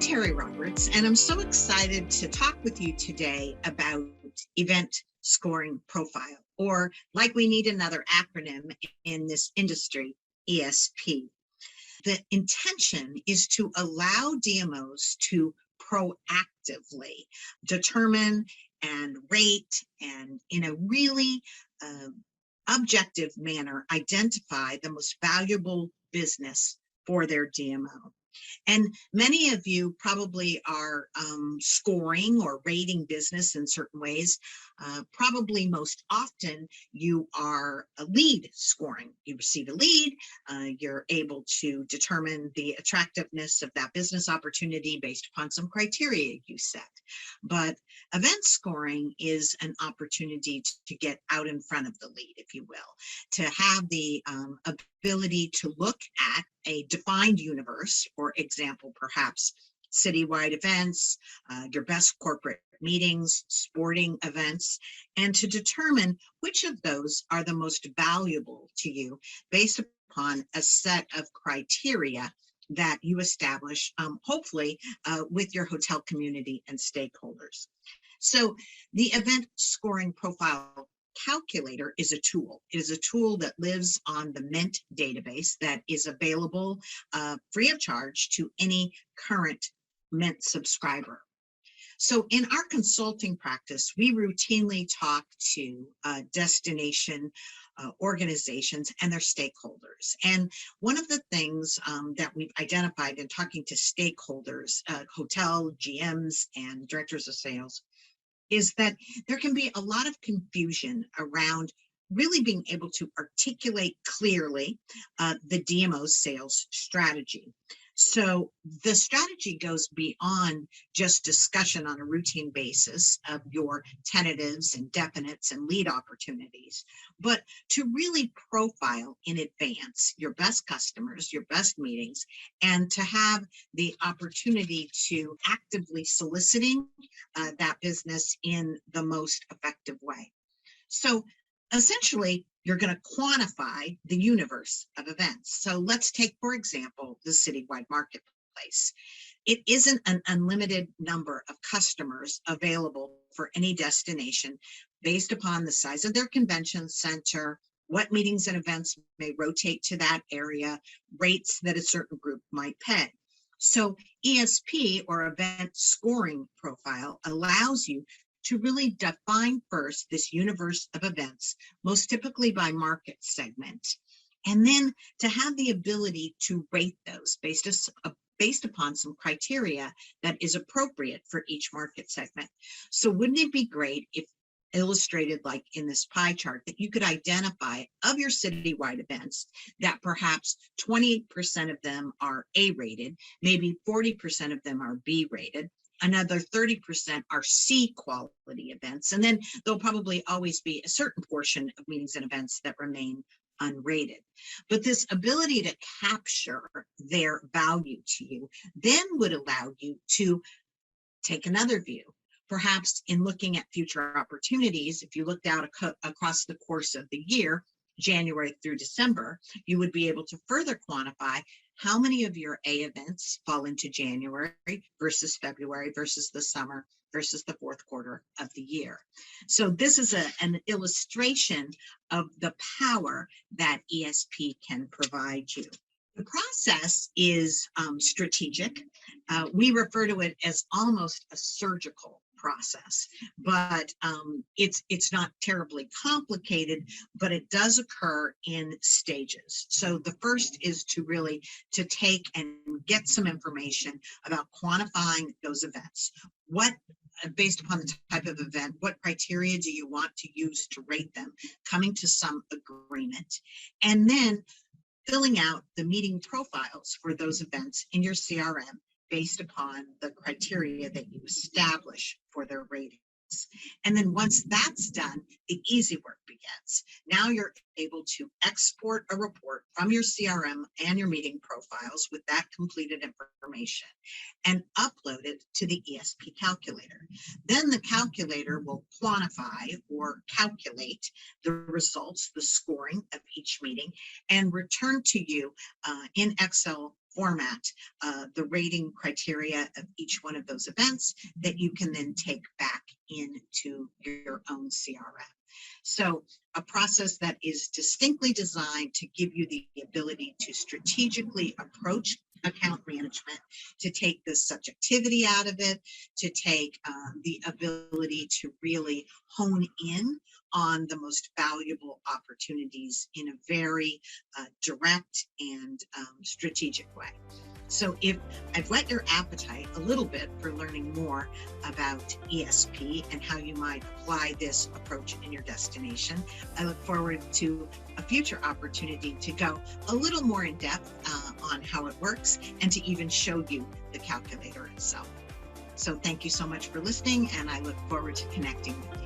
Terry Roberts, and I'm so excited to talk with you today about event scoring profile, or like we need another acronym in this industry, ESP. The intention is to allow DMOs to proactively determine and rate and in a really objective manner identify the most valuable business for their DMO. And many of you probably are scoring or rating business in certain ways. Probably most often you are a lead scoring. You receive a lead, you're able to determine the attractiveness of that business opportunity based upon some criteria you set. But event scoring is an opportunity to get out in front of the lead, if you will, to have the ability to look at a defined universe, for example, perhaps citywide events, your best corporate meetings, sporting events, and to determine which of those are the most valuable to you based upon a set of criteria that you establish, hopefully with your hotel community and stakeholders. So the event scoring profile calculator is a tool. It is a tool that lives on the Mint database that is available free of charge to any current Mint subscriber. So in our consulting practice, we routinely talk to destination organizations and their stakeholders. And one of the things that we've identified in talking to stakeholders, hotel GMs and directors of sales, is that there can be a lot of confusion around really being able to articulate clearly the DMO's sales strategy. So the strategy goes beyond just discussion on a routine basis of your tentatives and definites and lead opportunities, but to really profile in advance your best customers, your best meetings, and to have the opportunity to actively soliciting that business in the most effective way. So essentially, you're going to quantify the universe of events. So let's take, for example, the citywide marketplace. It isn't an unlimited number of customers available for any destination based upon the size of their convention center, what meetings and events may rotate to that area, rates that a certain group might pay. So ESP, or event scoring profile, allows you to really define first this universe of events, most typically by market segment, and then to have the ability to rate those based upon some criteria that is appropriate for each market segment. So wouldn't it be great if illustrated like in this pie chart that you could identify of your citywide events that perhaps 20% of them are A rated, maybe 40% of them are B rated, another 30% are C quality events, and then there'll probably always be a certain portion of meetings and events that remain unrated. But this ability to capture their value to you then would allow you to take another view. Perhaps in looking at future opportunities, if you looked out across the course of the year, January through December, you would be able to further quantify how many of your A events fall into January versus February versus the summer versus the fourth quarter of the year. So this is an illustration of the power that ESP can provide you. The process is strategic. We refer to it as almost a surgical process, but it's not terribly complicated, but it does occur in stages. So the first is to take and get some information about quantifying those events. What, based upon the type of event, what criteria do you want to use to rate them, coming to some agreement, and then filling out the meeting profiles for those events in your CRM based upon the criteria that you establish for their ratings. And then once that's done, the easy work begins. Now you're able to export a report from your CRM and your meeting profiles with that completed information and upload it to the ESP calculator. Then the calculator will quantify or calculate the results, the scoring of each meeting, and return to you in Excel format the rating criteria of each one of those events that you can then take back into your own CRM. So a process that is distinctly designed to give you the ability to strategically approach account management, to take the subjectivity out of it, to take the ability to really hone in on the most valuable opportunities in a very direct and strategic way. So if I've whet your appetite a little bit for learning more about ESP and how you might apply this approach in your destination, I look forward to a future opportunity to go a little more in depth on how it works and to even show you the calculator itself. So thank you so much for listening, and I look forward to connecting with you.